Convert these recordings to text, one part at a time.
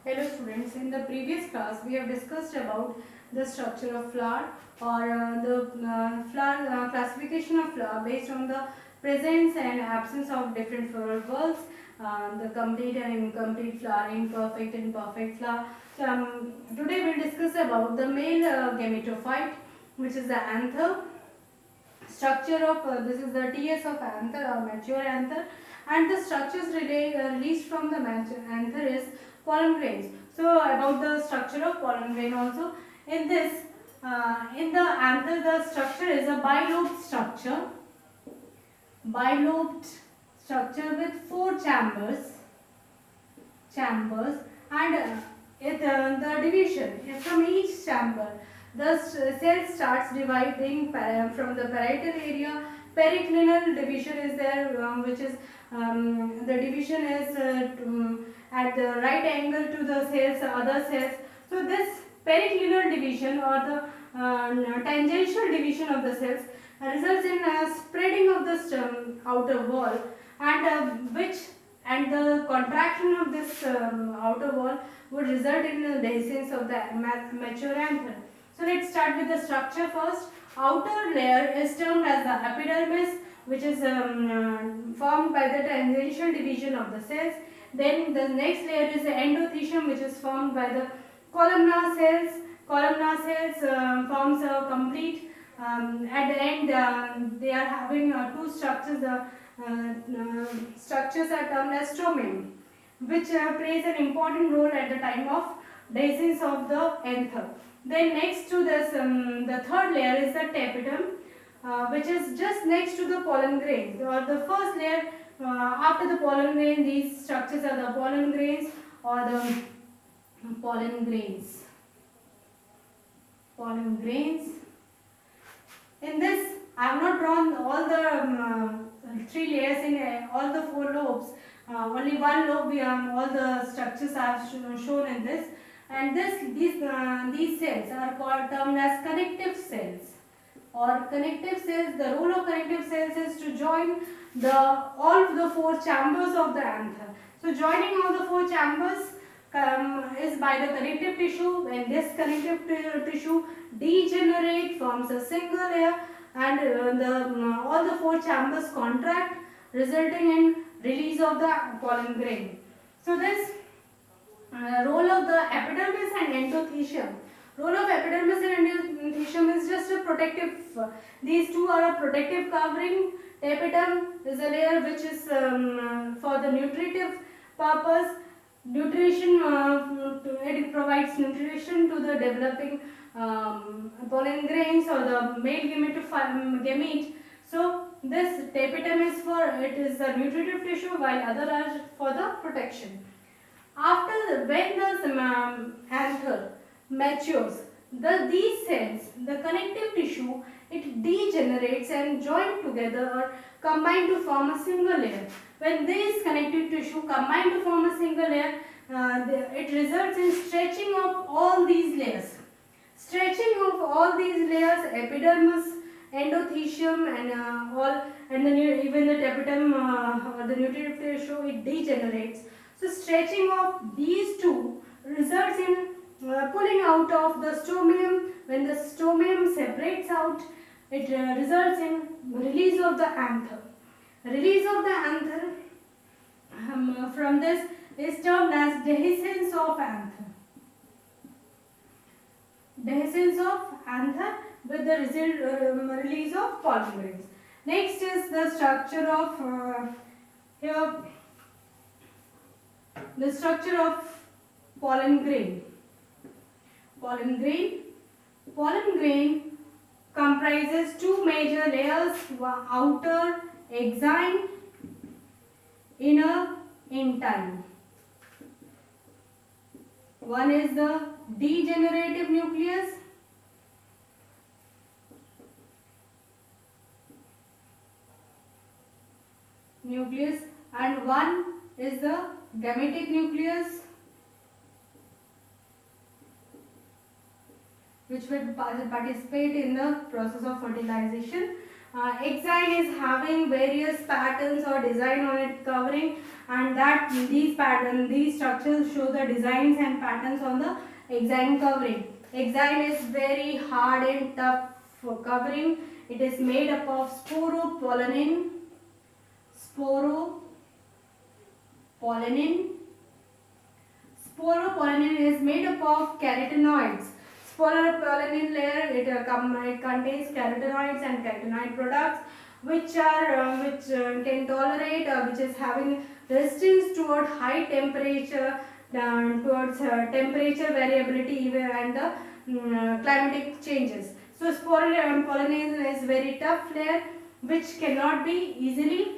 Hello students, in the previous class we have discussed about the structure of flower or the flower classification of flower based on the presence and absence of different floral bulbs, the complete and incomplete flower, imperfect and perfect flower. So today we will discuss about the male gametophyte, which is the anther. Structure of this is the TS of anther or mature anther, and the structures released from the mature anther is pollen grains. So about the structure of pollen grain also, in this in the anther the structure is a bilobed structure with four chambers, and the division from each chamber, the cell starts dividing from the parietal area. Periclinal division is there, which is the division is at the right angle to the cells, other cells. So this periclinal division or the tangential division of the cells results in spreading of the outer wall, and the contraction of this outer wall would result in the dehiscence of the mature anther. So let's start with the structure first. Outer layer is termed as the epidermis, which is formed by the tangential division of the cells. Then the next layer is the endothecium, which is formed by the columnar cells. Columnar cells forms a complete. At the end, they are having two structures. The structures are termed as stromium, which plays an important role at the time of dehiscence of the anther. Then next to this, the third layer is the tapetum, which is just next to the pollen grains. Or the first layer after the pollen grain, these structures are the pollen grains or the pollen grains. Pollen grains. In this, I have not drawn all the three layers in all the four lobes. Only one lobe, all the structures I have shown in this. And these cells are called termed as connective cells. Or connective cells, the role of connective cells is to join all of the four chambers of the anther. So joining all the four chambers is by the connective tissue. When this connective tissue degenerate, forms a single layer, and all the four chambers contract, resulting in release of the pollen grain. So this role of the epidermis and endothecium. Role of epidermis and endothecium is just a protective. These two are a protective covering. Tapetum is a layer which is for the nutritive purpose. Nutrition, it provides nutrition to the developing pollen grains or the male gamete. So this tapetum is for, it is the nutritive tissue, while other are for the protection. When the anther matures, these cells, the connective tissue, it degenerates and join together or combine to form a single layer. When these connective tissue combine to form a single layer, it results in stretching of all these layers. Stretching of all these layers, epidermis, endothecium, and even the tapetum or the nutritive tissue, it degenerates. So stretching of these two results in pulling out of the stomium. When the stomium separates out, it results in release of the anther. Release of the anther from this is termed as dehiscence of anther. Dehiscence of anther with the release of pollen grains. Next is the structure of the structure of pollen grain. Pollen grain comprises two major layers: outer exine, inner intine. One is the degenerative nucleus, and one is the gametic nucleus, which will participate in the process of fertilization. Exine is having various patterns or design on it covering, and that these structures show the designs and patterns on the exine covering. Exine is very hard and tough for covering. It is made up of sporopollenin. Sporopollenin. Sporopollenin is made up of carotenoids. Sporopollenin layer, it contains carotenoids and carotenoid products which can tolerate which is having resistance toward high temperature, towards temperature variability and the climatic changes. So sporopollenin is very tough layer which cannot be easily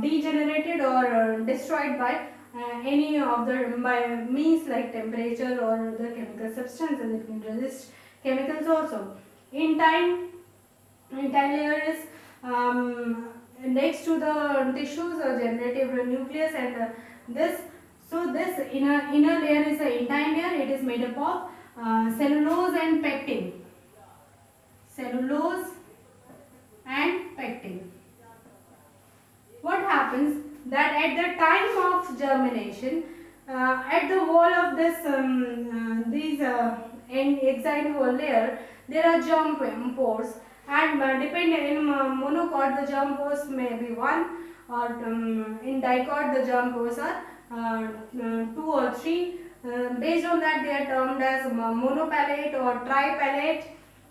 degenerated or destroyed by any of the by means like temperature or the chemical substances. It can resist chemicals also. Intine layer is next to the tissues or generative nucleus, and this inner layer is the intine layer. It is made up of cellulose and pectin. Cellulose and pectin. What happens that at the time of germination, at the wall of this exine wall layer, there are germ pores, and depending in monocot the germ pores may be 1, or in dicot the germ pores are 2 or 3. Based on that, they are termed as monopallate or tripallate.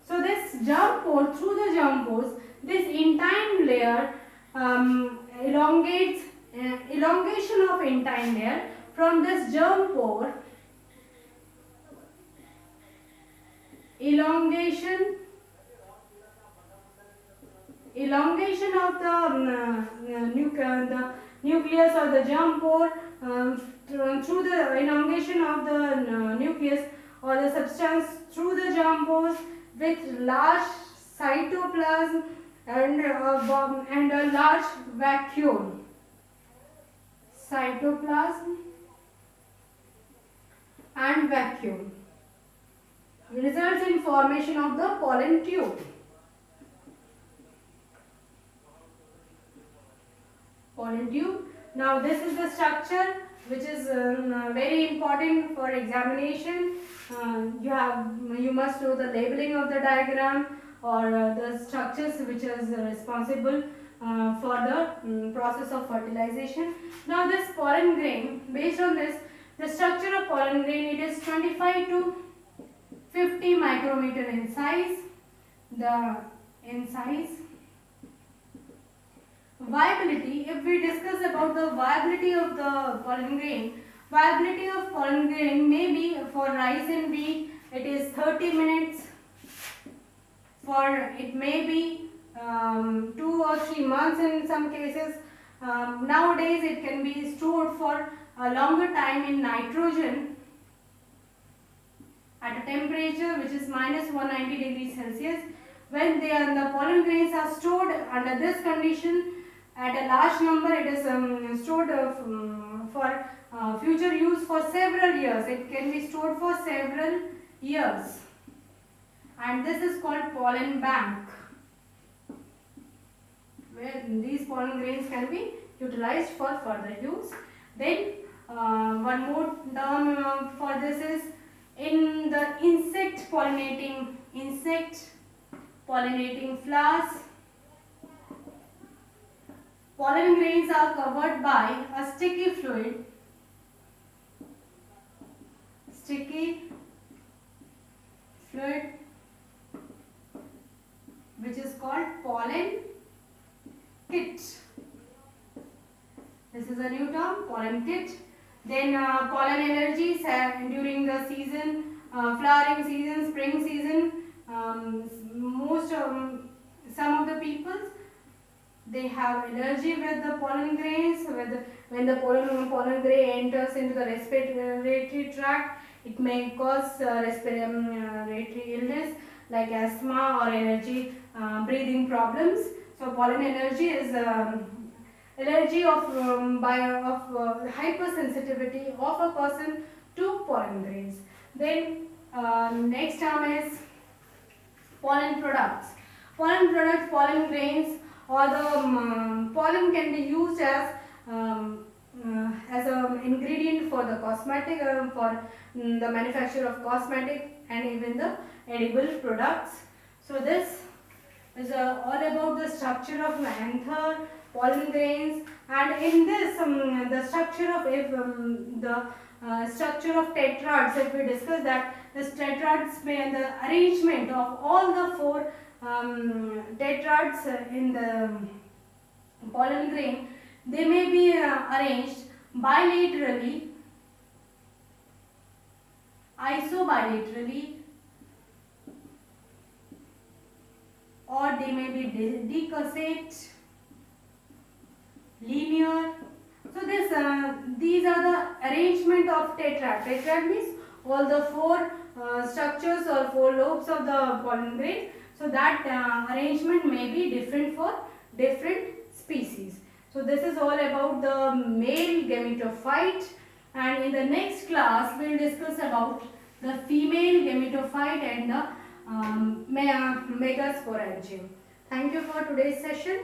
So this germ pore, through the germ pores, this intine layer elongates. Elongation of intine layer from this germ pore, elongation of the nucleus or the germ pore through the elongation of the nucleus or the substance through the germ pores with large cytoplasm and a large vacuole. Cytoplasm and vacuole results in formation of the pollen tube. Pollen tube. Now this is the structure which is very important for examination. You must know the labeling of the diagram or the structures which is responsible for the process of fertilization. Now this pollen grain, based on this, the structure of pollen grain, it is 25 to 50 micrometer in size. Viability, if we discuss about the viability of the pollen grain, viability of pollen grain may be for rice and wheat, it is 30 minutes. For it may be 2 or 3 months in some cases. Nowadays it can be stored for a longer time in nitrogen at a temperature which is minus 190 degrees Celsius. When the pollen grains are stored under this condition at a large number, it is stored for future use for several years. It can be stored for several years, and this is called pollen bank, where these pollen grains can be utilized for further use. Then one more term for this is in the insect pollinating flowers. Pollen grains are covered by a sticky fluid. Which is called pollen kit. This is a new term, pollen kit. Then pollen allergies during the season, flowering season, spring season. Some of the people, they have allergy with the pollen grains. When the pollen grain enters into the respiratory tract, it may cause respiratory illness like asthma or allergy, breathing problems. So pollen allergy is allergy of hypersensitivity of a person to pollen grains. Then next term is pollen products. Pollen products, pollen grains, or the pollen can be used as an ingredient for the cosmetic, for the manufacture of cosmetic and even the edible products. So this is all about the structure of anther, pollen grains, and in this the structure of structure of tetrads. If we discuss that the tetrads may the arrangement of all the four tetrads in the pollen grain, they may be arranged bilaterally, isobilaterally, or they may be decussate, linear. So these are the arrangement of tetrad. Tetrad means all the four structures or four lobes of the pollen grain. So that arrangement may be different for different species. So this is all about the male gametophyte, and in the next class we will discuss about the female gametophyte and the megasporangium. Thank you for today's session.